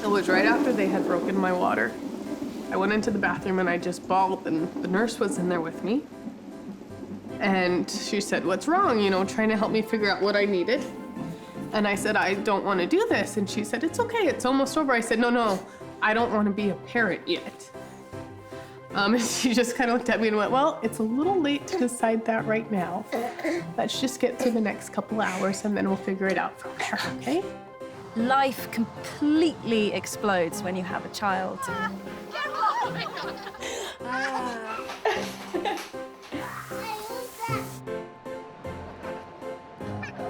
It was right after they had broken my water. I went into the bathroom and I just bawled, and the nurse was in there with me. And she said, "What's wrong?" You know, trying to help me figure out what I needed. And I said, "I don't want to do this." And she said, "It's okay, it's almost over." I said, No, I don't want to be a parent yet. And she just kind of looked at me and went, "Well, it's a little late to decide that right now. Let's just get through the next couple hours and then we'll figure it out from there, okay?" Life completely explodes when you have a child.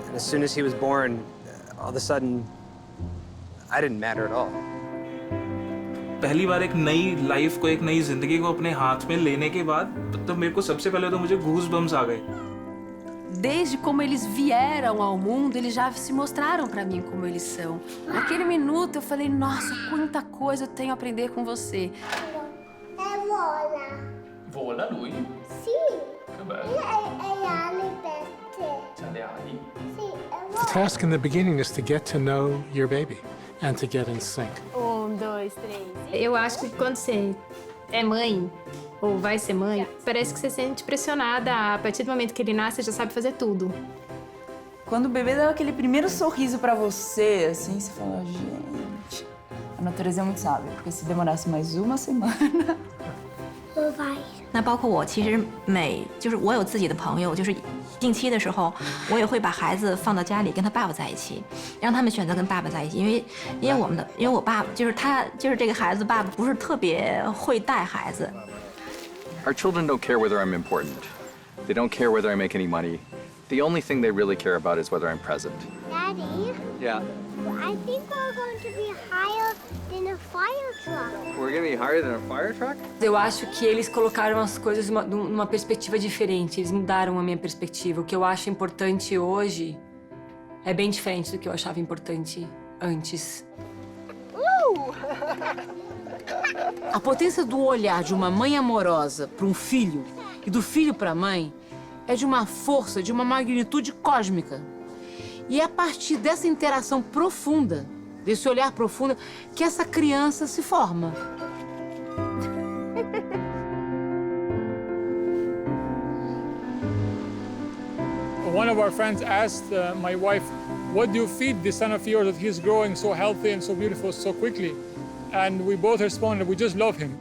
And as soon as he was born, all of a sudden, I didn't matter at all. पहली बार एक नई लाइफ को, एक नई जिंदगी को अपने हाथ में लेने के बाद तो मेरे को सबसे पहले तो मुझे गूज बम्स आ गए। Desde como eles vieram ao mundo, eles já se mostraram pra mim como eles são. Naquele minuto eu falei, nossa, quanta coisa eu tenho a aprender com você. Vola. Vola lui? Sì. Che bello. E ali per te. C'ha le ali. Sì, The task in the beginning is to get to know your baby and to get in sync. 1, 2, 3. Eu acho que quando você é mãe, ou vai ser mãe, parece que você se sente pressionada. A partir do momento que ele nasce, você já sabe fazer tudo. Quando o bebê dá aquele primeiro sorriso pra você, assim, você fala, gente, a natureza é muito sábia, porque se demorasse mais uma semana... 我vai. 那包括我，其实就是我有自己的朋友，就是近期的时候，我也会把孩子放到家里跟他爸爸在一起，让他们选择跟爸爸在一起，因为我爸就是这个孩子爸爸不是特别会带孩子。Our children don't care whether I'm important. They don't care whether I make any money. The only thing they really care about is whether I'm present. Daddy, Yeah. I think we're going to be higher than a fire truck. We're gonna be higher than a fire truck? Eu acho que eles colocaram as coisas numa perspectiva diferente, eles mudaram a minha perspectiva. O que eu acho importante hoje é bem diferente do que eu achava importante antes. A potência do olhar de uma mãe amorosa para um filho e do filho para a mãe é de uma força, de uma magnitude cósmica. E é a partir dessa interação profunda, desse olhar profundo, que essa criança se forma. One of our friends asked my wife, "What do you feed this son of yours that he's growing so healthy and so beautiful so quickly?" And we both responded, "We just love him."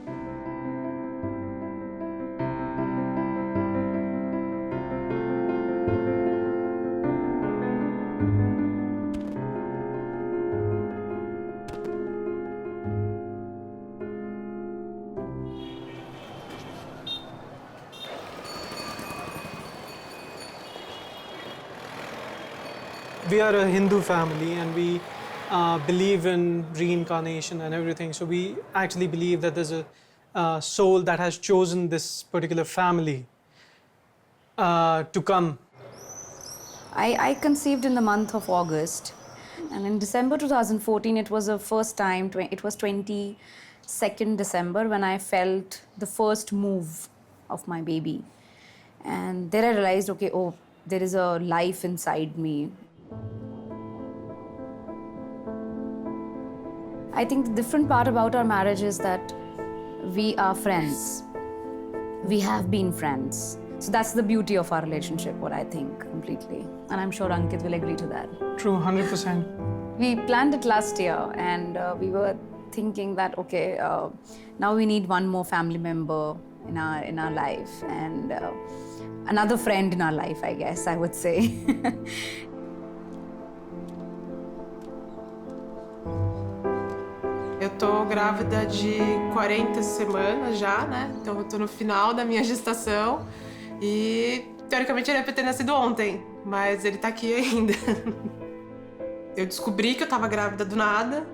We are a Hindu family and we believe in reincarnation and everything. So we actually believe that there's a soul that has chosen this particular family to come. I conceived in the month of August, and in December 2014, it was the first time, it was 22nd December when I felt the first move of my baby. And there I realized, okay, oh, there is a life inside me. I think the different part about our marriage is that we are friends. We have been friends. So that's the beauty of our relationship, what I think, completely. And I'm sure Ankit will agree to that. True, 100%. We planned it last year and we were thinking that, okay, now we need one more family member in our life and another friend in our life, I guess, I would say. Eu tô grávida de 40 semanas já, né? Então eu tô no final da minha gestação e, teoricamente, ele é pra ter nascido ontem, mas ele tá aqui ainda. Eu descobri que eu tava grávida do nada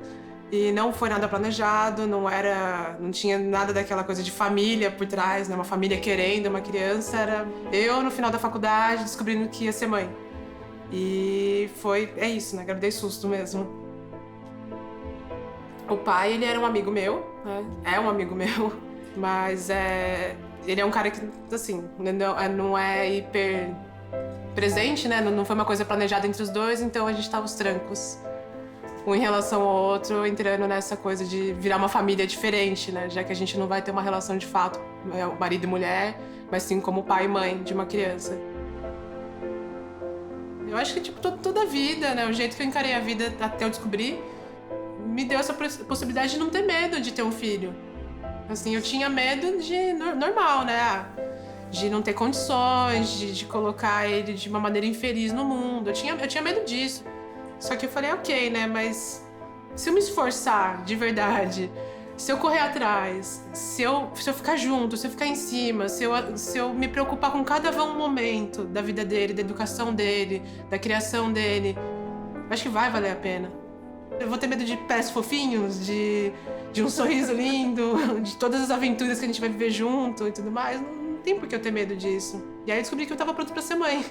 e não foi nada planejado, não tinha nada daquela coisa de família por trás, né? Uma família querendo uma criança, era eu no final da faculdade descobrindo que ia ser mãe. E é isso, né? Gravidez susto mesmo. O pai, ele era um amigo meu, né? É um amigo meu, mas ele é um cara que, assim, não é hiper presente, né? Não foi uma coisa planejada entre os dois, então a gente tava aos trancos. um em relação ao outro, entrando nessa coisa de virar uma família diferente, né? Já que a gente não vai ter uma relação de fato, marido e mulher, mas sim como pai e mãe de uma criança. Eu acho que, tipo, toda a vida, né? O jeito que eu encarei a vida até eu descobrir, me deu essa possibilidade de não ter medo de ter um filho. Assim, eu tinha medo de... normal, né? De não ter condições, de colocar ele de uma maneira infeliz no mundo. Eu tinha medo disso. Só que eu falei, ok, né? Mas se eu me esforçar de verdade, se eu correr atrás, se eu ficar junto, se eu ficar em cima, se eu me preocupar com cada momento da vida dele, da educação dele, da criação dele, acho que vai valer a pena. Eu vou ter medo de pés fofinhos, de um sorriso lindo, de todas as aventuras que a gente vai viver junto e tudo mais. Não tem por que eu ter medo disso. E aí eu descobri que eu tava pronta pra ser mãe.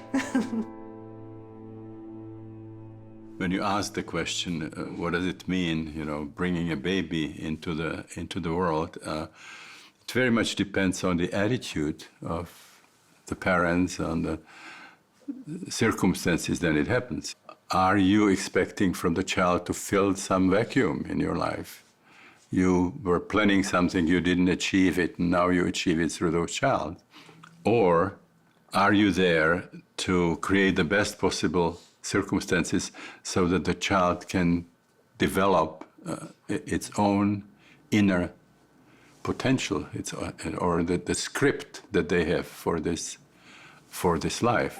When you ask the question, what does it mean, bringing a baby into the world, it very much depends on the attitude of the parents, on the circumstances that it happens. Are you expecting from the child to fill some vacuum in your life? You were planning something, you didn't achieve it, and now you achieve it through the child. Or are you there to create the best possible circumstances so that the child can develop its own inner potential, or the script that they have for this life.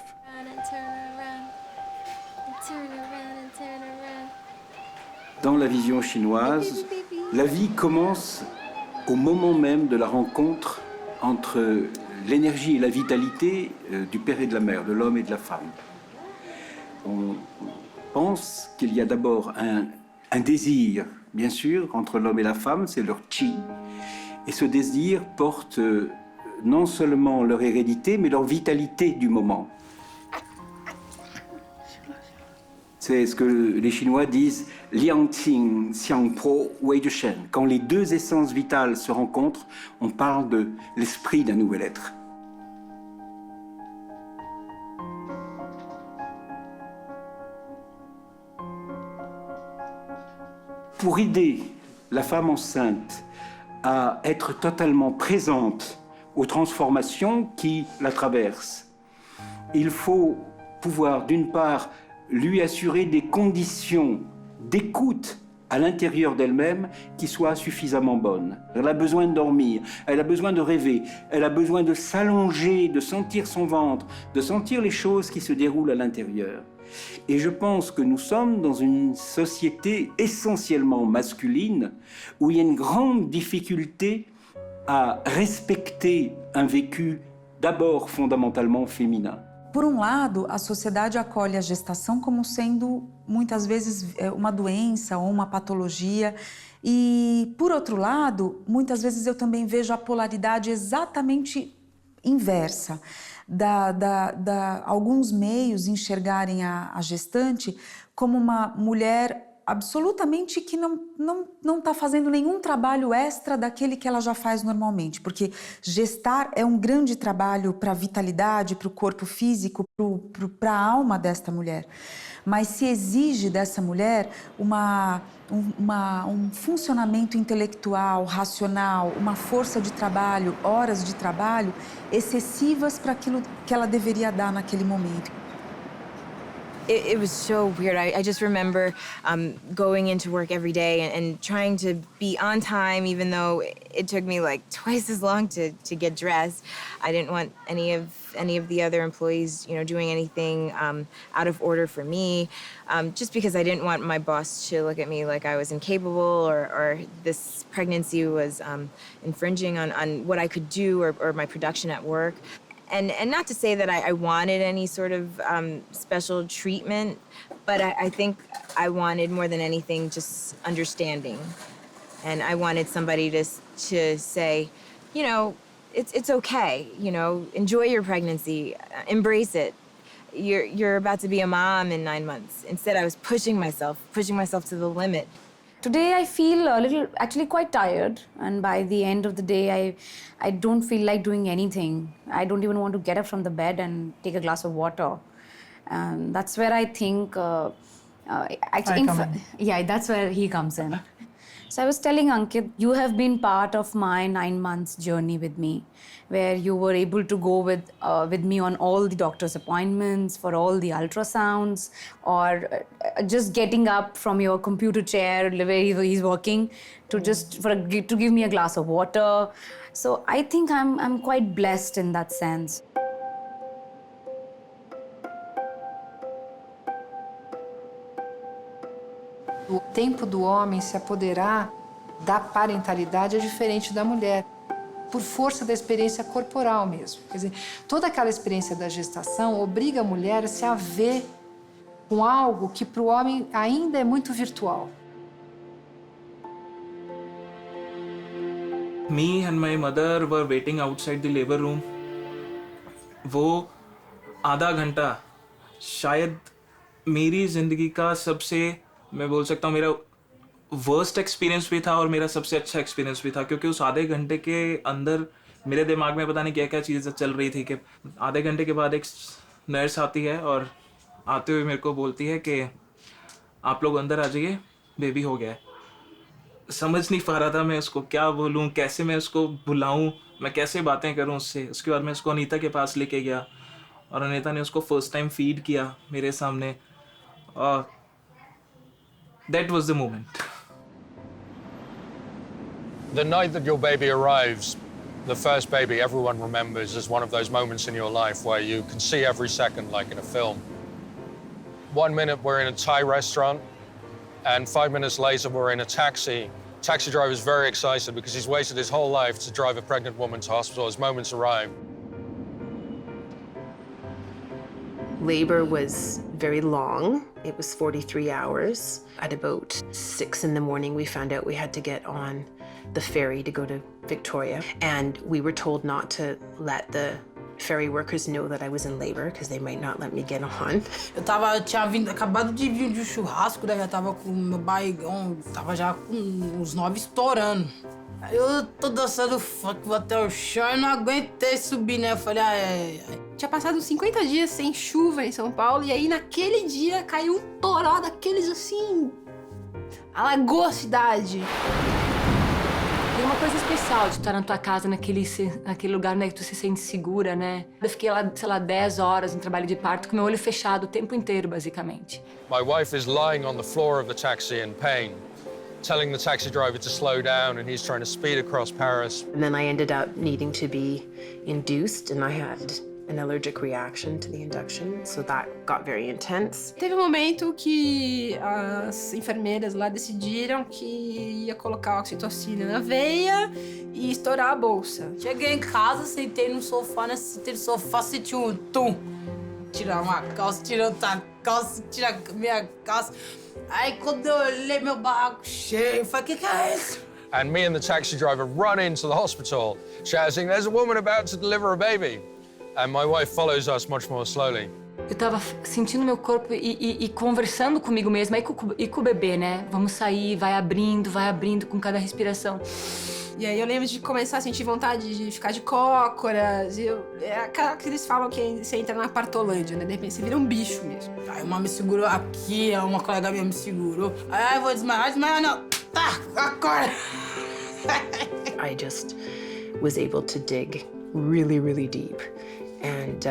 Dans la vision chinoise, la vie commence au moment même de la rencontre entre l'énergie et la vitalité du père et de la mère, de l'homme et de la femme. On pense qu'il y a d'abord un désir, bien sûr, entre l'homme et la femme, c'est leur chi. Et ce désir porte non seulement leur hérédité, mais leur vitalité du moment. C'est ce que les Chinois disent Liang Qing, Xiang Po, Wei Shen. Quand les deux essences vitales se rencontrent, on parle de l'esprit d'un nouvel être. Pour aider la femme enceinte à être totalement présente aux transformations qui la traversent, il faut pouvoir, d'une part, lui assurer des conditions d'écoute à l'intérieur d'elle-même qui soient suffisamment bonnes. Elle a besoin de dormir, elle a besoin de rêver, elle a besoin de s'allonger, de sentir son ventre, de sentir les choses qui se déroulent à l'intérieur. Et je pense que nous sommes dans une société essentiellement masculine où il y a une grande difficulté à respecter un vécu d'abord fondamentalement féminin. Por lado, a sociedade acolhe a gestação como sendo, muitas vezes, uma doença ou uma patologia. E, por outro lado, muitas vezes eu também vejo a polaridade exatamente inversa. Alguns meios enxergarem a gestante como uma mulher absolutamente que não está fazendo nenhum trabalho extra daquele que ela já faz normalmente, porque gestar é um grande trabalho para a vitalidade, para o corpo físico, para a alma desta mulher. Mas se exige dessa mulher um funcionamento intelectual, racional, uma força de trabalho, horas de trabalho excessivas para aquilo que ela deveria dar naquele momento. It was so weird. I just remember going into work every day and trying to be on time, even though it took me like twice as long to get dressed. I didn't want any of the other employees, doing anything out of order for me, just because I didn't want my boss to look at me like I was incapable or this pregnancy was infringing on what I could do or my production at work. And not to say that I wanted any sort of special treatment, but I think I wanted more than anything just understanding. And I wanted somebody to say, it's okay, enjoy your pregnancy, embrace it. You're about to be a mom in 9 months. Instead, I was pushing myself to the limit. Today I feel actually quite tired, and by the end of the day I don't feel like doing anything. I don't even want to get up from the bed and take a glass of water. And that's where I think Yeah, that's where he comes in. So I was telling Ankit, you have been part of my 9 months journey with me, where you were able to go with me on all the doctor's appointments, for all the ultrasounds, or just getting up from your computer chair where he's working to to give me a glass of water. So I think I'm quite blessed in that sense. O tempo do homem se apoderar da parentalidade é diferente da mulher, por força da experiência corporal mesmo. Quer dizer, toda aquela experiência da gestação obriga a mulher a se haver com algo que para o homem ainda é muito virtual. Me and my mother were waiting outside the labor room. वो आधा घंटा शायद मेरी जिंदगी का सबसे, मैं बोल सकता हूँ, मेरा वर्स्ट एक्सपीरियंस भी था और मेरा सबसे अच्छा एक्सपीरियंस भी था, क्योंकि उस आधे घंटे के अंदर मेरे दिमाग में पता नहीं क्या क्या चीज़ें चल रही थी कि आधे घंटे के बाद एक नर्स आती है और आते हुए मेरे को बोलती है कि आप लोग अंदर आ जाइए, बेबी हो गया है। समझ नहीं पा रहा था मैं उसको क्या बोलूँ, कैसे मैं उसको बुलाऊँ, मैं कैसे बातें करूँ उससे। उसके बाद मैं उसको अनीता के पास लेके गया और अनीता ने उसको फर्स्ट टाइम फीड किया मेरे सामने, और that was the moment. The night that your baby arrives, the first baby everyone remembers as one of those moments in your life where you can see every second like in a film. 1 minute we're in a Thai restaurant, and 5 minutes later we're in a taxi. Taxi driver is very excited because he's waited his whole life to drive a pregnant woman to hospital. His moments arrive. Labor was very long. It was 43 hours. At about 6 in the morning, we found out we had to get on the ferry to go to Victoria. And we were told not to let the ferry workers know that I was in labor because they might not let me get on. Eu tinha acabado de vir de um churrasco, daí já tava com meu barrigão, tava já com os 9 estourando. Aí eu tô dançando funk, vou até o chão e não aguentei subir, né? Eu falei, Tinha passado 50 dias sem chuva em São Paulo, e aí naquele dia caiu um toró daqueles assim, alagou a cidade. Tem uma coisa especial de estar na tua casa, naquele lugar, né, que tu se sente segura, né? Eu fiquei lá, sei lá, 10 horas em trabalho de parto com meu olho fechado o tempo inteiro, basicamente. My wife is lying on the floor of the taxi in pain, telling the taxi driver to slow down, and he's trying to speed across Paris. And then I ended up needing to be induced, and I had an allergic reaction to the induction, so that got very intense. Teve um momento que as enfermeiras lá decidiram que ia colocar oxitocina na veia e estourar a bolsa. Cheguei em casa, sentei no sofá, senti um tum. Tirar uma calça, tirar outra calça, tirar minha calça. Aí quando eu olhei meu barraco cheio, eu falei, que é isso? And me and the taxi driver run into the hospital, shouting, "There's a woman about to deliver a baby." And my wife follows us much more slowly. Eu tava sentindo meu corpo e conversando comigo mesma e com o bebê, né? Vamos sair, vai abrindo com cada respiração. E aí eu lembro de começar a sentir vontade de ficar de cócoras. É aquela que eles falam que você entra na partolândia, né? De repente você vira um bicho mesmo. Aí uma me segurou aqui, uma colega minha me segurou. Aí eu vou desmaiar não. Tá, acorda! I just was able to dig really, really deep and,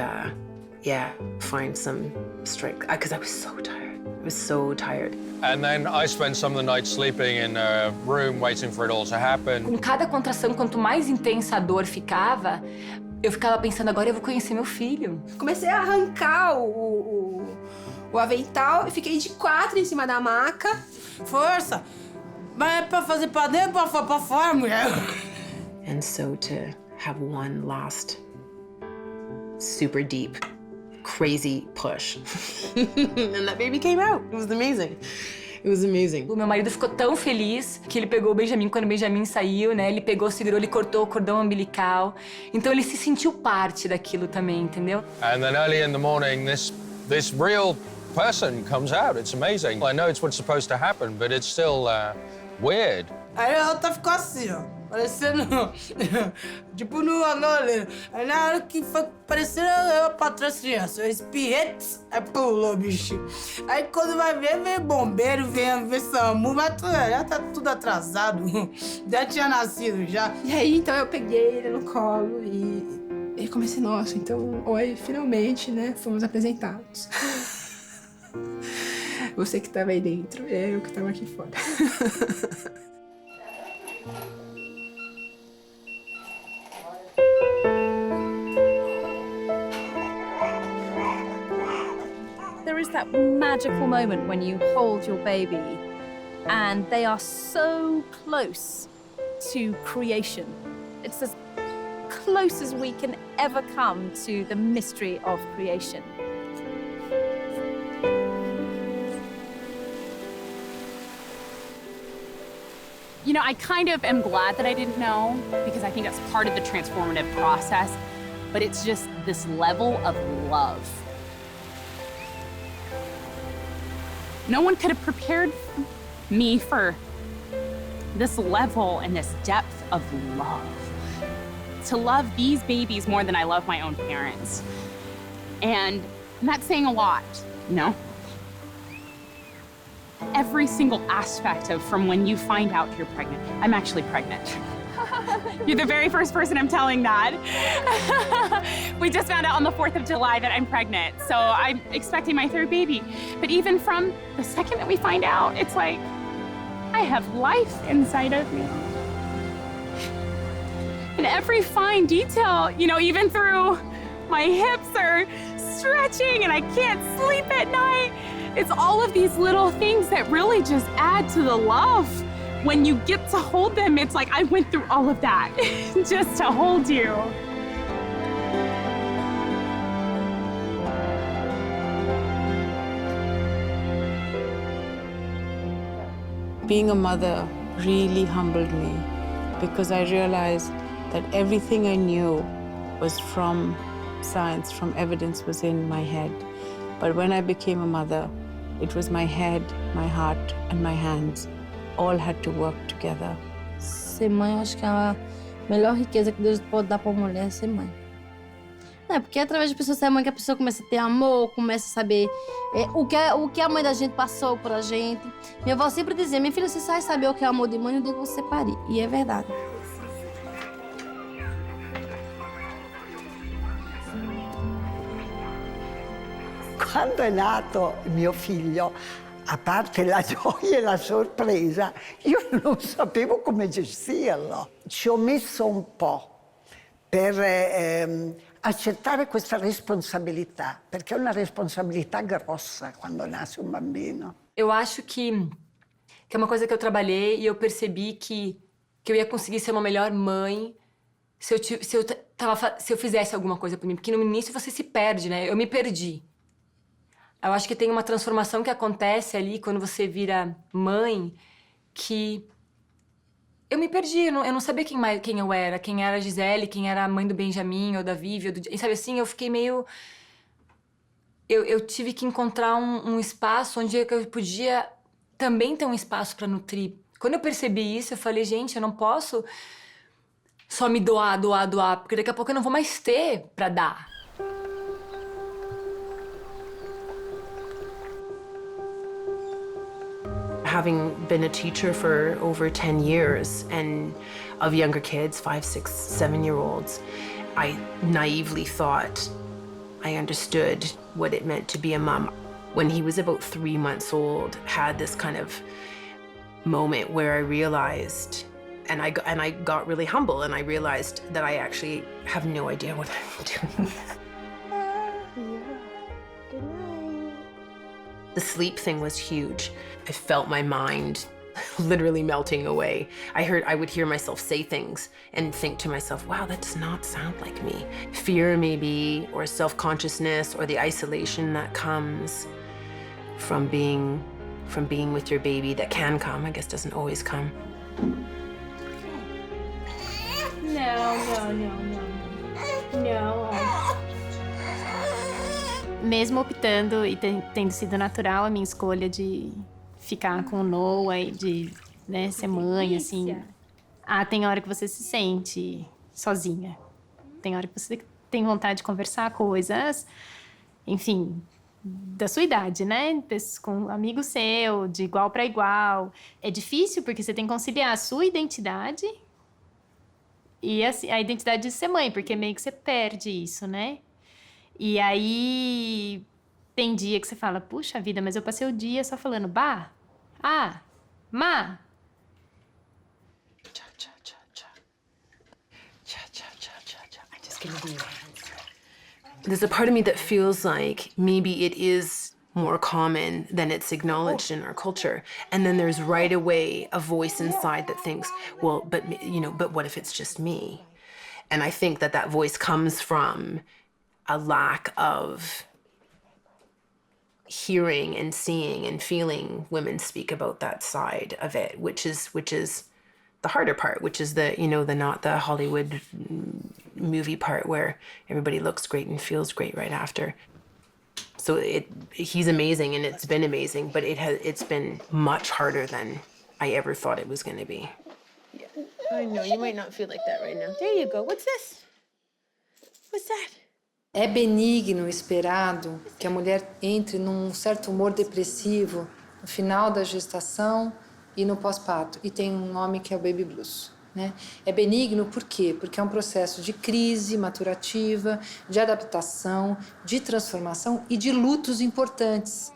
find some strength. Because I was so tired. I was so tired. And then I spent some of the night sleeping in a room waiting for it all to happen. Com cada contração, quanto mais intensa a dor ficava, eu ficava pensando, agora eu vou conhecer meu filho. Comecei a arrancar o avental e fiquei de 4 em cima da maca. Força! Mas é pra fazer pra dentro ou pra fora, mulher? And so to have one last super deep, crazy push. And that baby came out. It was amazing. It was amazing. O meu marido ficou tão feliz que ele pegou o Benjamin quando o Benjamin saiu, né? Ele pegou, segurou, ele cortou o cordão umbilical. Então ele se sentiu parte daquilo também, entendeu? And then early in the morning, this real person comes out. It's amazing. I know it's what's supposed to happen, but it's still weird. Aí a outra ficou assim, ó. parecendo... tipo no Angola. Aí na hora que foi parecendo eu pra trás criança. Eu espirrei, aí pulou, bicho. Aí quando vai ver, vem bombeiro, vem SAMU, mas já tá tudo atrasado. Já tinha nascido, já. E aí, então, eu peguei ele no colo e comecei, nossa, então, oi, finalmente, né, fomos apresentados. Você que tava aí dentro, eu que tava aqui fora. There is that magical moment when you hold your baby and they are so close to creation. It's as close as we can ever come to the mystery of creation. You know, I kind of am glad that I didn't know, because I think that's part of the transformative process, but it's just this level of love. No one could have prepared me for this level and this depth of love. To love these babies more than I love my own parents. And that's saying a lot, you know? Every single aspect of from when you find out you're pregnant. I'm actually pregnant. You're the very first person I'm telling that. We just found out on the 4th of July that I'm pregnant, so I'm expecting my 3rd baby. But even from the second that we find out, it's like, I have life inside of me. And every fine detail, you know, even through my hips are stretching and I can't sleep at night. It's all of these little things that really just add to the love. When you get to hold them, it's like I went through all of that just to hold you. Being a mother really humbled me because I realized that everything I knew was from science, from evidence was in my head. But when I became a mother, it was my head, my heart, and my hands. All had to work together. Ser mãe, eu acho que é a melhor riqueza que Deus pode dar para uma mulher, é ser mãe. É, porque é através de pessoa ser mãe que a pessoa começa a ter amor, começa a saber o que a mãe da gente passou pra gente. Minha avó sempre dizia, minha filha, você sai saber o que é amor de mãe no dia que você parir. E é verdade. Quando è nato mio figlio, a parte la gioia e la sorpresa, io non sapevo come gestirlo. Ci ho messo un po' per accettare questa responsabilità, perché è una responsabilità grossa quando nasce un bambino. Eu acho que é uma coisa que eu trabalhei e eu percebi que eu ia conseguir ser uma melhor mãe se eu fizesse alguma coisa por mim. Porque no início você se perde, né? Eu me perdi. Eu acho que tem uma transformação que acontece ali quando você vira mãe que eu me perdi, eu não sabia quem eu era, quem era a Gisele, quem era a mãe do Benjamin ou da Vivi, e sabe assim, eu fiquei meio... Eu tive que encontrar um espaço onde eu podia também ter um espaço para nutrir. Quando eu percebi isso, eu falei, gente, eu não posso só me doar, porque daqui a pouco eu não vou mais ter para dar. Having been a teacher for over 10 years and of younger kids, 5, 6, 7-year-olds, I naively thought I understood what it meant to be a mom. When he was about 3 months old, had this kind of moment where I realized, and I got really humble, and I realized that I actually have no idea what I'm doing. The sleep thing was huge. I felt my mind literally melting away. I would hear myself say things and think to myself, wow, that does not sound like me. Fear maybe, or self-consciousness, or the isolation that comes from being with your baby, that can come, I guess doesn't always come. No. Mesmo optando e tendo sido natural a minha escolha de ficar com o Noah e de, né, ser mãe, assim, tem hora que você se sente sozinha. Tem hora que você tem vontade de conversar coisas, enfim, da sua idade, né? Com um amigo seu, de igual para igual. É difícil porque você tem que conciliar a sua identidade e a identidade de ser mãe, porque meio que você perde isso, né? E aí tem dia que você fala, puxa vida, mas eu passei o dia só falando bah, má. I'm just gonna do your hands. There's a part of me that feels like maybe it is more common than it's acknowledged in our culture. And then there's right away a voice inside that thinks, well, but what if it's just me? And I think that voice comes from a lack of hearing and seeing and feeling women speak about that side of it, which is the harder part, which is the not the Hollywood movie part where everybody looks great and feels great right after. So he's amazing and it's been amazing, but it's been much harder than I ever thought it was going to be. Yeah. I know, you might not feel like that right now. There you go. What's this? What's that? É benigno esperado que a mulher entre num certo humor depressivo no final da gestação e no pós-parto. E tem um nome que é o baby blues, né? É benigno por quê? Porque é um processo de crise maturativa, de adaptação, de transformação e de lutos importantes.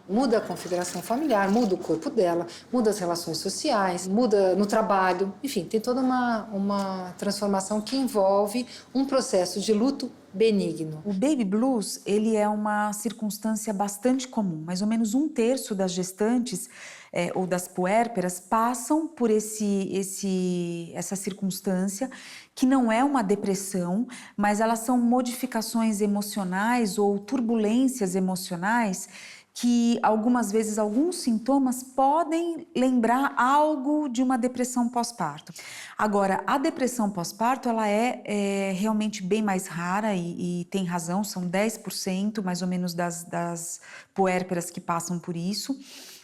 Muda a configuração familiar, muda o corpo dela, muda as relações sociais, muda no trabalho. Enfim, tem toda uma transformação que envolve um processo de luto benigno. O baby blues, ele é uma circunstância bastante comum. Mais ou menos 1/3 das gestantes ou das puérperas passam por essa circunstância, que não é uma depressão, mas elas são modificações emocionais ou turbulências emocionais que algumas vezes alguns sintomas podem lembrar algo de uma depressão pós-parto. Agora, a depressão pós-parto, ela é realmente bem mais rara e tem razão, são 10% mais ou menos das puérperas que passam por isso,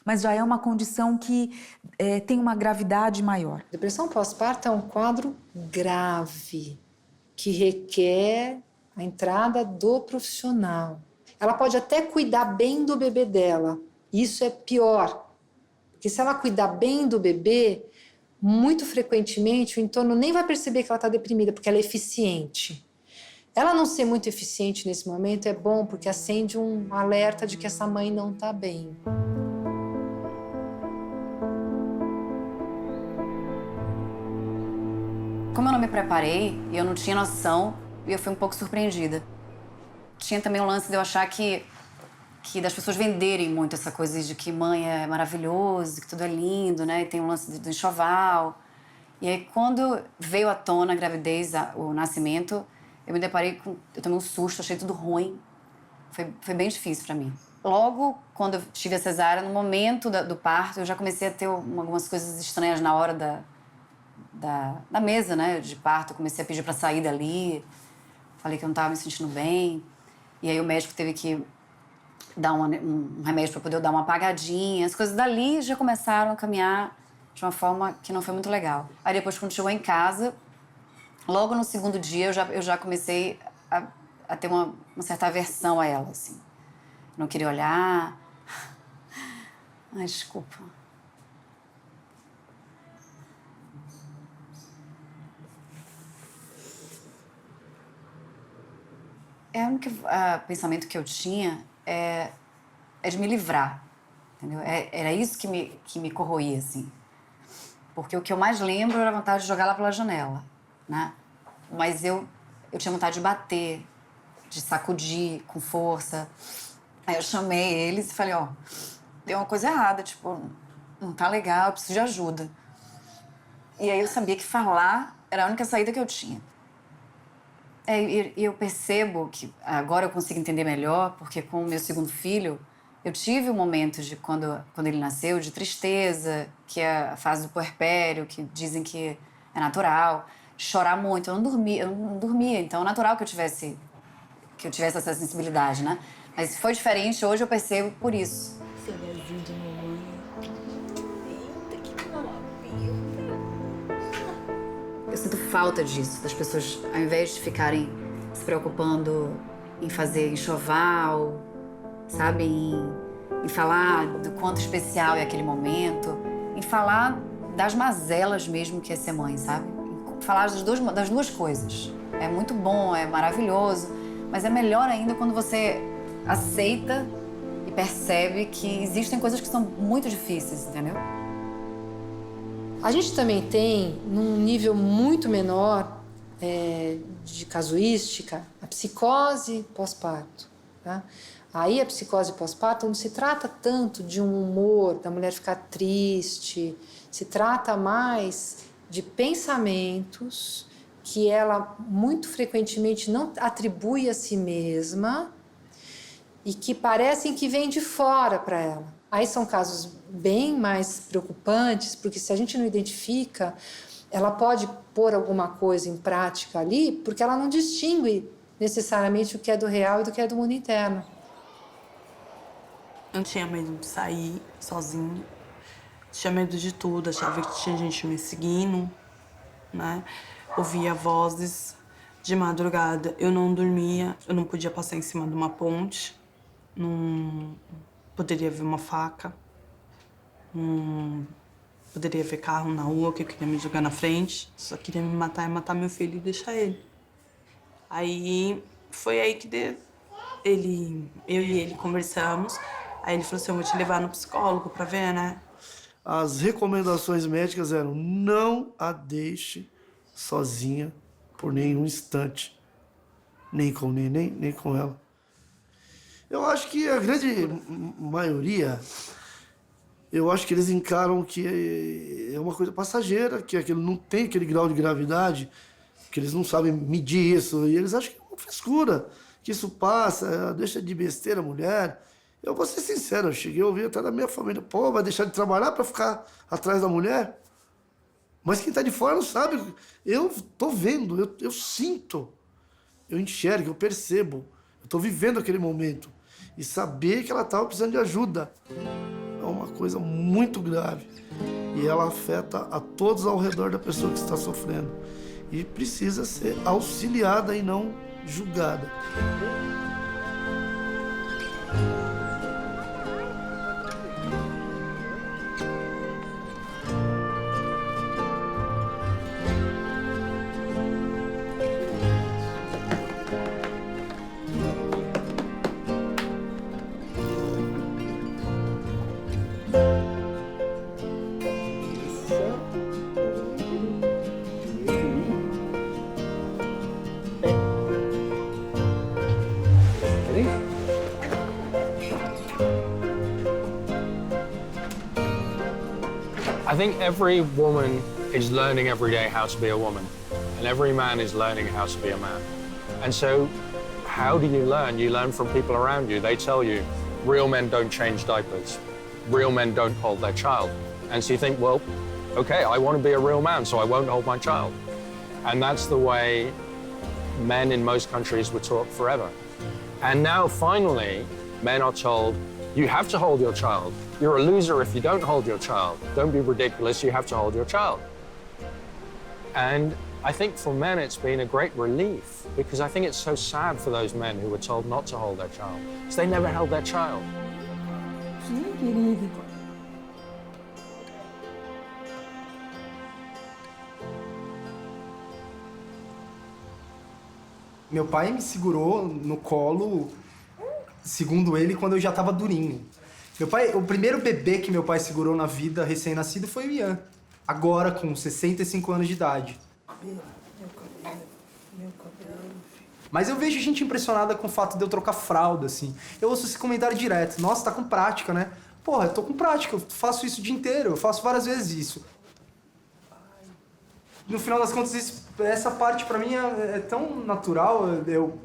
mas já é uma condição que tem uma gravidade maior. Depressão pós-parto é um quadro grave, que requer a entrada do profissional. Ela pode até cuidar bem do bebê dela. Isso é pior. Porque se ela cuidar bem do bebê, muito frequentemente o entorno nem vai perceber que ela está deprimida, porque ela é eficiente. Ela não ser muito eficiente nesse momento é bom, porque acende um alerta de que essa mãe não está bem. Como eu não me preparei e eu não tinha noção, eu fui um pouco surpreendida. Tinha também o lance de eu achar que das pessoas venderem muito essa coisa de que mãe é maravilhoso, que tudo é lindo, né? E tem um lance do enxoval. E aí, quando veio à tona a gravidez, o nascimento, eu me deparei com... Eu tomei um susto, achei tudo ruim. Foi bem difícil pra mim. Logo, quando eu tive a cesárea, no momento do parto, eu já comecei a ter algumas coisas estranhas na hora da mesa, né? De parto. Eu comecei a pedir pra sair dali. Falei que eu não tava me sentindo bem. E aí o médico teve que dar um remédio para poder dar uma apagadinha. As coisas dali já começaram a caminhar de uma forma que não foi muito legal. Aí depois, quando chegou em casa, logo no segundo dia eu já comecei a ter uma certa aversão a ela, assim. Não queria olhar. Ai, desculpa. O único pensamento que eu tinha é de me livrar, entendeu? Era isso que me corroía, assim. Porque o que eu mais lembro era a vontade de jogar lá pela janela, né? Mas eu tinha vontade de bater, de sacudir com força. Aí eu chamei eles e falei, ó, deu uma coisa errada, tipo, não tá legal, eu preciso de ajuda. E aí eu sabia que falar era a única saída que eu tinha. E eu percebo que agora eu consigo entender melhor, porque com o meu segundo filho, eu tive um momento de quando ele nasceu, de tristeza, que é a fase do puerpério, que dizem que é natural, chorar muito. Eu não dormia, então é natural que eu tivesse essa sensibilidade, né? Mas foi diferente, hoje eu percebo por isso. Seu Leozinho de mamãe. Eita, que maravilha. Eu sinto falta disso, das pessoas, ao invés de ficarem se preocupando em fazer enxoval, sabe? Em falar do quanto especial é aquele momento, em falar das mazelas mesmo que é ser mãe, sabe? Falar das duas coisas. É muito bom, é maravilhoso, mas é melhor ainda quando você aceita e percebe que existem coisas que são muito difíceis, entendeu? A gente também tem, num nível muito menor de casuística, a psicose pós-parto. Tá? Aí a psicose pós-parto não se trata tanto de um humor, da mulher ficar triste, se trata mais de pensamentos que ela muito frequentemente não atribui a si mesma e que parecem que vêm de fora para ela. Aí são casos bem mais preocupantes, porque se a gente não identifica, ela pode pôr alguma coisa em prática ali, porque ela não distingue necessariamente o que é do real e do que é do mundo interno. Eu tinha medo de sair sozinha, tinha medo de tudo, achava que tinha gente me seguindo, né? Ouvia vozes de madrugada, eu não dormia, eu não podia passar em cima de uma ponte, não poderia ver uma faca, poderia ver carro na rua que eu queria me jogar na frente, só queria me matar e matar meu filho e deixar ele. Aí foi aí que eu e ele conversamos, aí ele falou assim, eu vou te levar no psicólogo pra ver, né? As recomendações médicas eram: não a deixe sozinha por nenhum instante, nem com o neném, nem com ela. Eu acho que a grande maioria, eu acho que eles encaram que é uma coisa passageira, que aquilo não tem aquele grau de gravidade, que eles não sabem medir isso, e eles acham que é uma frescura, que isso passa, deixa de besteira a mulher. Eu vou ser sincero, eu cheguei a ouvir até da minha família, pô, vai deixar de trabalhar para ficar atrás da mulher? Mas quem tá de fora não sabe. Eu tô vendo, eu sinto, eu enxergo, eu percebo, eu tô vivendo aquele momento. E saber que ela estava precisando de ajuda é uma coisa muito grave. E ela afeta a todos ao redor da pessoa que está sofrendo. E precisa ser auxiliada e não julgada. I think every woman is learning every day how to be a woman, and every man is learning how to be a man. And so, how do you learn? You learn from people around you. They tell you, real men don't change diapers. Real men don't hold their child. And so you think, well, okay, I want to be a real man, so I won't hold my child. And that's the way men in most countries were taught forever. And now, finally, men are told, you have to hold your child. You're a loser if you don't hold your child. Don't be ridiculous, you have to hold your child. And I think for men it's been a great relief, because I think it's so sad for those men who were told not to hold their child, because they never held their child. Meu pai me segurou no colo, segundo ele, quando eu já estava durinho. Meu pai, o primeiro bebê que meu pai segurou na vida, recém-nascido, foi o Ian. Agora, com 65 anos de idade. Mas eu vejo gente impressionada com o fato de eu trocar fralda, assim. Eu ouço esse comentário direto. Nossa, tá com prática, né? Porra, eu tô com prática, eu faço isso o dia inteiro, eu faço várias vezes isso. No final das contas, essa parte pra mim é tão natural, eu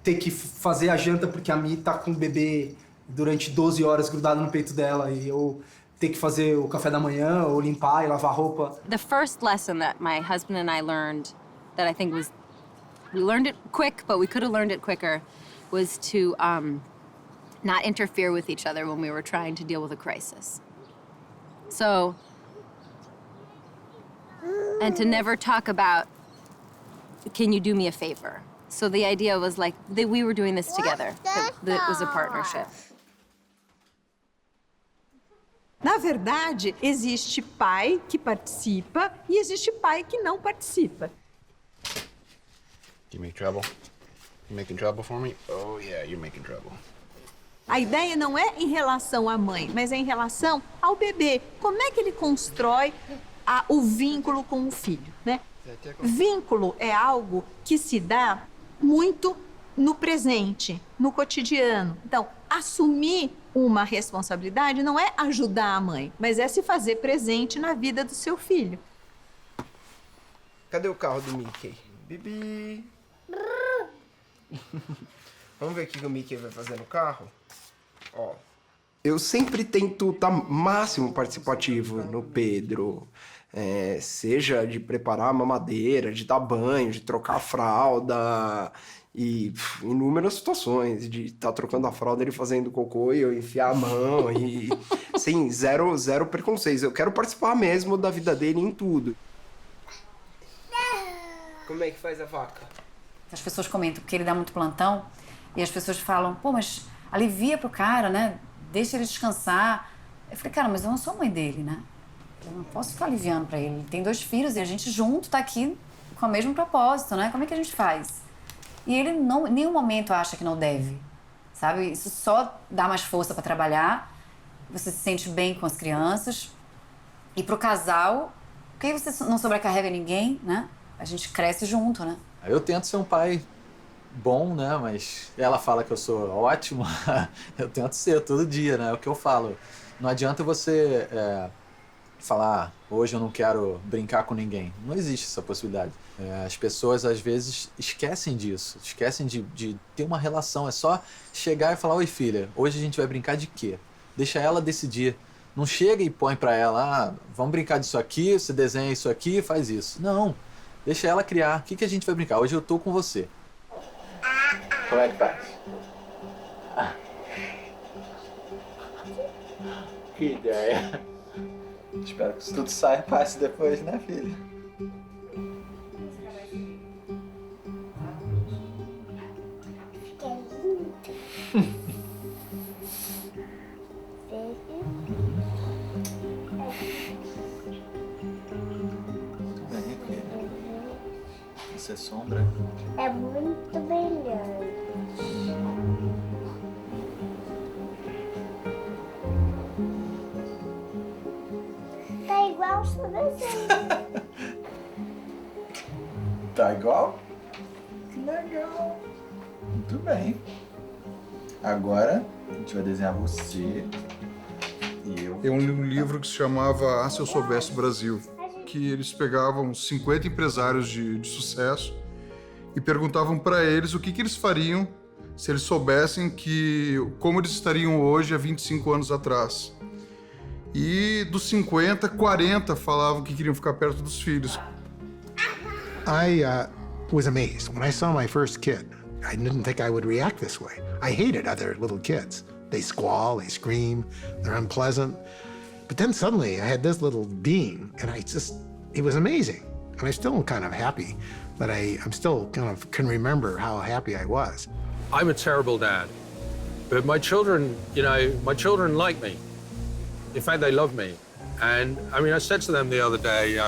ter que fazer a janta porque a Mi tá com o bebê durante 12 horas grudado no peito dela e eu ter que fazer o café da manhã ou limpar e lavar roupa. The first lesson that my husband and I learned that I think was, we learned it quick, but we could have learned it quicker, was to not interfere with each other when we were trying to deal with a crisis. So and to never talk about, can you do me a favor? So the idea was like, that we were doing this together, that it was a partnership. Na verdade, existe pai que participa e existe pai que não participa. You make trouble? You making trouble for me? Oh yeah, you're making trouble. A ideia não é em relação à mãe, mas é em relação ao bebê. Como é que ele constrói o vínculo com o filho, né? Vínculo é algo que se dá muito no presente, no cotidiano. Então, assumir uma responsabilidade não é ajudar a mãe, mas é se fazer presente na vida do seu filho. Cadê o carro do Mickey? Bibi! Vamos ver o que o Mickey vai fazer no carro? Ó, eu sempre tento estar máximo participativo no Pedro. Seja de preparar a mamadeira, de dar banho, de trocar a fralda... E inúmeras situações de estar trocando a fralda, ele fazendo cocô e eu enfiar a mão e... Sim, zero preconceitos. Eu quero participar mesmo da vida dele em tudo. Como é que faz a vaca? As pessoas comentam porque ele dá muito plantão e as pessoas falam, pô, mas alivia pro cara, né? Deixa ele descansar. Eu falei, cara, mas eu não sou mãe dele, né? Eu não posso ficar aliviando pra ele. Ele tem 2 filhos e a gente junto tá aqui com o mesmo propósito, né? Como é que a gente faz? E ele em nenhum momento acha que não deve, sabe? Isso só dá mais força para trabalhar, você se sente bem com as crianças. E pro casal, porque aí você não sobrecarrega ninguém, né? A gente cresce junto, né? Eu tento ser um pai bom, né? Mas ela fala que eu sou ótimo, eu tento ser todo dia, né? É o que eu falo. Não adianta você falar, hoje eu não quero brincar com ninguém. Não existe essa possibilidade. As pessoas, às vezes, esquecem disso. Esquecem de ter uma relação. É só chegar e falar, oi, filha, hoje a gente vai brincar de quê? Deixa ela decidir. Não chega e põe pra ela, vamos brincar disso aqui, você desenha isso aqui, faz isso. Não. Deixa ela criar. O que a gente vai brincar? Hoje eu tô com você. Como é que faz? Que ideia. Espero que isso tudo saia fácil depois, né, filha? Essa sombra é muito brilhante. Tá igual o seu desenho. Tá igual? Que legal. Muito bem. Agora a gente vai desenhar você e eu. Eu li um livro que se chamava Ah, Se Eu Soubesse Brasil, que eles pegavam 50 empresários de sucesso e perguntavam para eles o que eles fariam se eles soubessem como eles estariam hoje há 25 anos atrás. E dos 50, 40 falavam que queriam ficar perto dos filhos. I was amazed when I saw my first kid. I didn't think I would react this way. I hated other little kids. They squall, they scream, they're unpleasant. But then suddenly I had this little being, and it was amazing. And I'm still kind of happy, but I'm still kind of can remember how happy I was. I'm a terrible dad, but my children, my children like me. In fact, they love me. And I mean, I said to them the other day,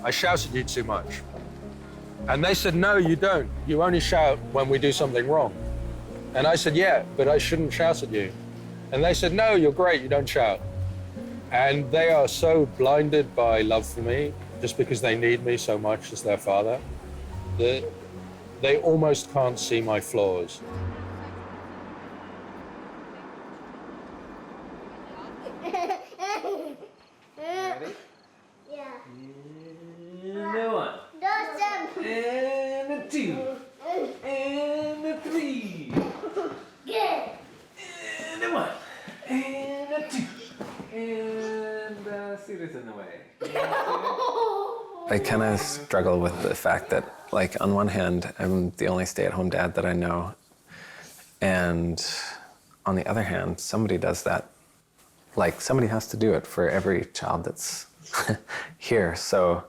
I shout at you too much. And they said, no, you don't. You only shout when we do something wrong. And I said, yeah, but I shouldn't shout at you. And they said, no, you're great, you don't shout. And they are so blinded by love for me, just because they need me so much as their father, that they almost can't see my flaws. Ready? Yeah. And one. And a two. And a three. Good. And a one. And a two. And Sita's in the way. I kind of struggle with the fact that, like, on one hand, I'm the only stay-at-home dad that I know. And on the other hand, somebody does that. Like, somebody has to do it for every child that's here. So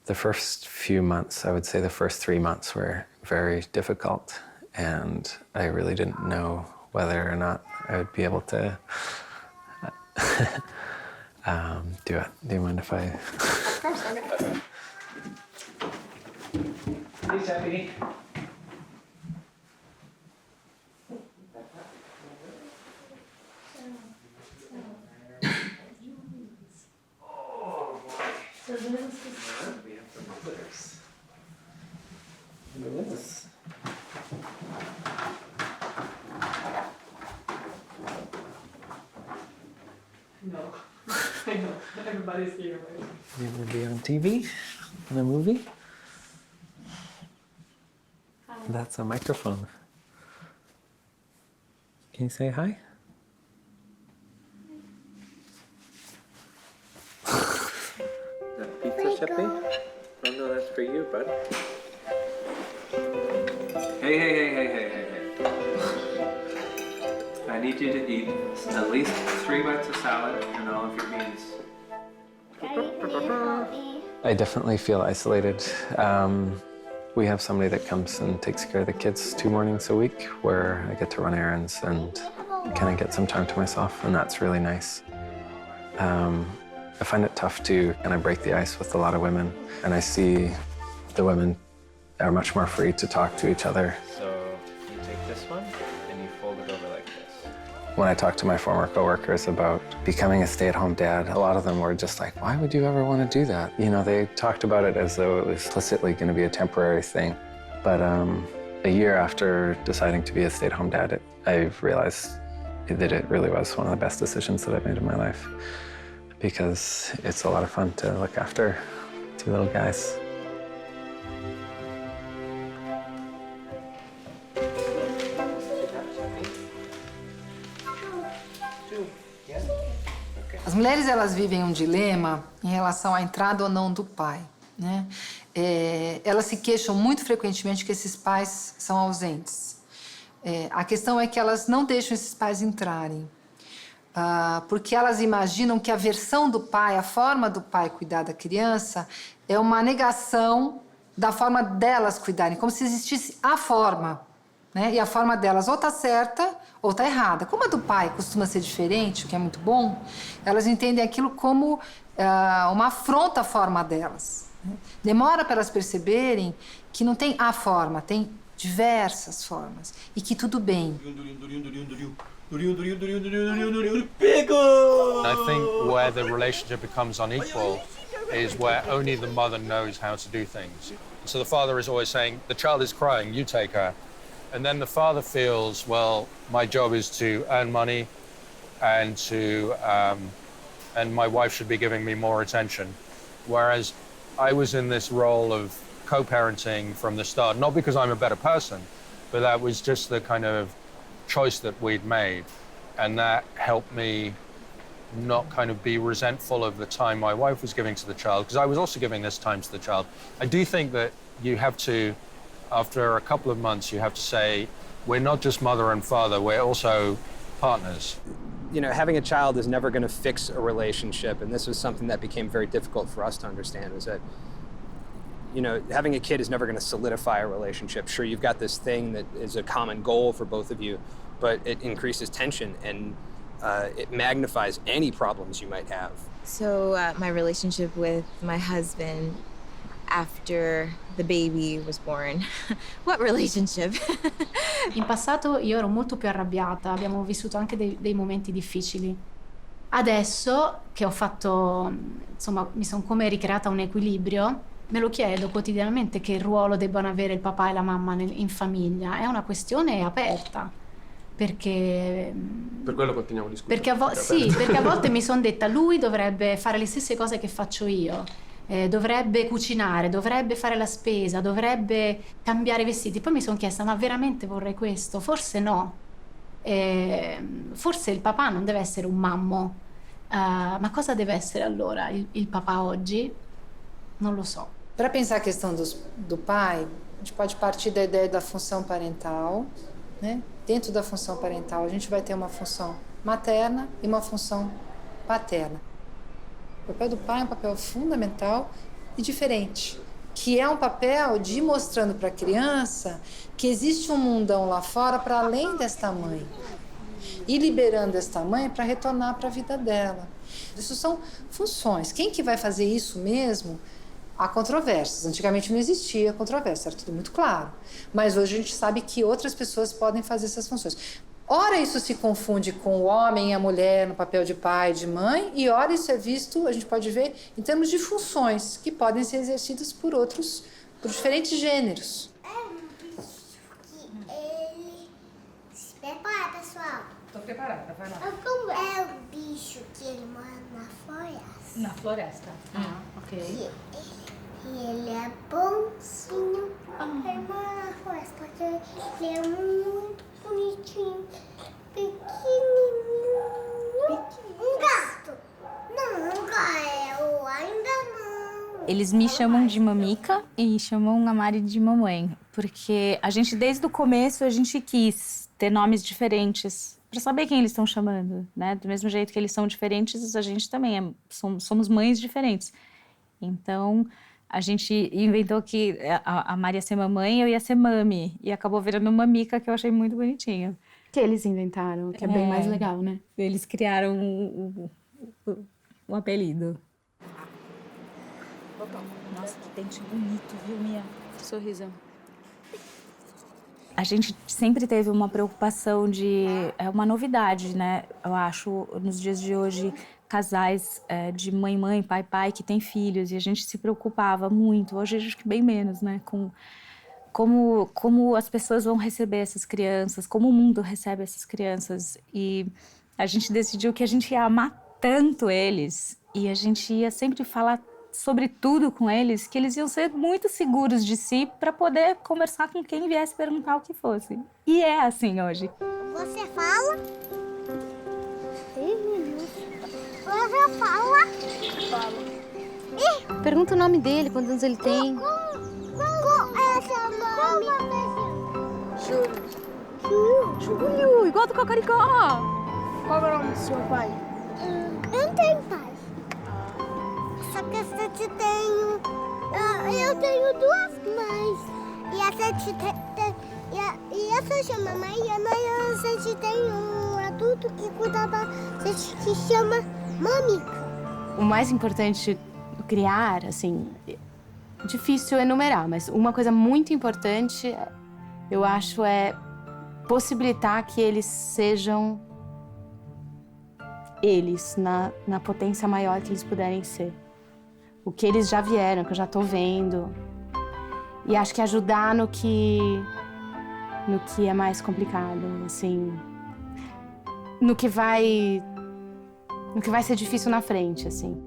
The first few months, I would say the first 3 months were very difficult, and I really didn't know whether or not I would be able to do it. Do you mind if I... Of course, okay. Hey, Stephanie. So this is We have some visitors. Look at this. No. I know. Everybody's here, right? You want to be on TV? In a movie? That's a microphone. Can you say hi? That pizza, Sheppy? Oh no, that's for you, bud. Hey. I need you to eat at least 3 bites of salad and all of your beans. I definitely feel isolated. We have somebody that comes and takes care of the kids 2 mornings a week, where I get to run errands and kind of get some time to myself, and that's really nice. I find it tough to kind of break the ice with a lot of women, and I see the women are much more free to talk to each other. So you take this one and you fold it over like this. When I talked to my former coworkers about becoming a stay-at-home dad, a lot of them were just like, why would you ever want to do that? You know, they talked about it as though it was implicitly going to be a temporary thing. But a year after deciding to be a stay-at-home dad, I've realized that it really was one of the best decisions that I've made in my life, because it's a lot of fun to look after 2 little guys. As mulheres, elas vivem um dilema em relação à entrada ou não do pai, né? Elas se queixam muito frequentemente que esses pais são ausentes. A questão é que elas não deixam esses pais entrarem, porque elas imaginam que a versão do pai, a forma do pai cuidar da criança, é uma negação da forma delas cuidarem, como se existisse a forma, né? E a forma delas ou tá certa ou tá errada. Como a do pai costuma ser diferente, o que é muito bom, elas entendem aquilo como uma afronta à forma delas. Demora para elas perceberem que não tem a forma, tem diversas formas e que tudo bem. I think where the relationship becomes unequal is where only the mother knows how to do things. So the father is always saying, the child is crying, you take her. And then the father feels, well, my job is to earn money and and my wife should be giving me more attention. Whereas I was in this role of co-parenting from the start, not because I'm a better person, but that was just the kind of choice that we'd made. And that helped me not kind of be resentful of the time my wife was giving to the child, because I was also giving this time to the child. I do think that you have to, after a couple of months, you have to say, we're not just mother and father, we're also partners. You know, having a child is never going to fix a relationship, and this was something that became very difficult for us to understand, is that, you know, having a kid is never going to solidify a relationship. Sure, you've got this thing that is a common goal for both of you, but it increases tension and it magnifies any problems you might have. So my relationship with my husband after the baby was born. What relationship? In passato io ero molto più arrabbiata, abbiamo vissuto anche dei momenti difficili. Adesso che ho fatto, insomma, mi sono come ricreata un equilibrio, me lo chiedo quotidianamente che ruolo debbano avere il papà e la mamma in famiglia. È una questione aperta, perché... Per quello continuiamo a discutere. Perché a volte mi sono detta, lui dovrebbe fare le stesse cose che faccio io. Dovrebbe cucinare, dovrebbe fare la spesa, dovrebbe cambiare i vestiti. Poi mi sono chiesta, ma veramente vorrei questo? Forse no. Forse il papà não deve essere un mammo. Ma cosa deve essere allora il papà oggi? Non lo so. Para pensar a questão do pai, a gente pode partir da ideia da função parental, né? Dentro da função parental, a gente vai ter uma função materna e uma função paterna. O papel do pai é um papel fundamental e diferente, que é um papel de ir mostrando para a criança que existe um mundão lá fora para além desta mãe e liberando esta mãe para retornar para a vida dela. Isso são funções. Quem que vai fazer isso mesmo? Há controvérsias. Antigamente não existia controvérsia, era tudo muito claro. Mas hoje a gente sabe que outras pessoas podem fazer essas funções. Ora isso se confunde com o homem e a mulher no papel de pai e de mãe, e ora isso é visto, a gente pode ver, em termos de funções que podem ser exercidas por diferentes gêneros. Prepara, pessoal. Tô preparada, vai lá. É o bicho que ele mora na floresta. Na floresta. Ok. E ele é bonzinho. Ele mora na floresta porque ele é muito bonitinho. Pequenininho. Um gato. Não, Gael, ainda não. Eles me chamam de Mamica e chamam a Mari de mamãe. Porque a gente, desde o começo, a gente quis ter nomes diferentes para saber quem eles estão chamando, né? Do mesmo jeito que eles são diferentes, a gente também somos mães diferentes. Então, a gente inventou que a Mari ia ser mamãe e eu ia ser mami. E acabou virando Mamica, que eu achei muito bonitinho. Que eles inventaram, que é bem mais legal, né? Eles criaram o apelido. Nossa, que dente bonito, viu, Mia? Sorrisão. A gente sempre teve uma preocupação de... É uma novidade, né? Eu acho, nos dias de hoje, casais de mãe, pai, que têm filhos. E a gente se preocupava muito. Hoje, acho que bem menos, né? Com como as pessoas vão receber essas crianças, como o mundo recebe essas crianças. E a gente decidiu que a gente ia amar tanto eles. E a gente ia sempre falar sobre tudo com eles, que eles iam ser muito seguros de si para poder conversar com quem viesse perguntar o que fosse. E é assim hoje. Você fala? Você fala? Falo. Pergunta o nome dele, quantos anos ele tem. Qual é seu nome? Júlio. Júlio, igual do Cocoricó. Qual é o nome do seu pai? Eu não tenho pai. Só que a gente tem... Eu tenho duas mães. E a gente e essa chama mãe. E a gente tem um adulto que cuida da gente que chama Mamica. O mais importante criar, assim, difícil enumerar, mas uma coisa muito importante, eu acho, é possibilitar que eles sejam eles, na potência maior que eles puderem ser. O que eles já vieram, que eu já tô vendo. E acho que ajudar no que é mais complicado, assim. No que vai ser difícil na frente, assim.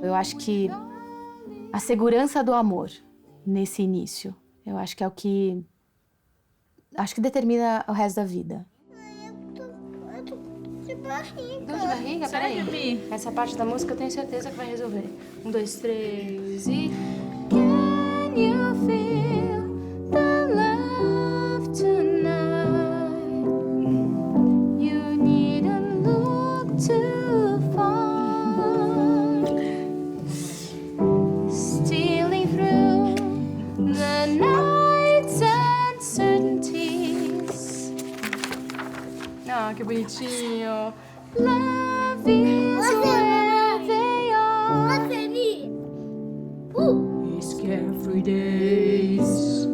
Eu acho que a segurança do amor nesse início, eu acho que é o que determina o resto da vida. Eu tô de barriga. Dor de barriga? Peraí. Essa parte da música eu tenho certeza que vai resolver. 1, 2, 3 e... Can you feel the love tonight? You needn't look too far. Stealing through the night's uncertainties. Ah, que bonitinho. Love is where they are. These carefree days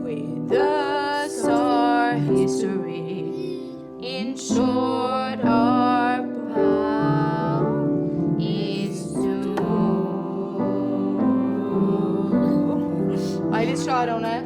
with us our history. In short, our vow is to know. Aí eles choram, né?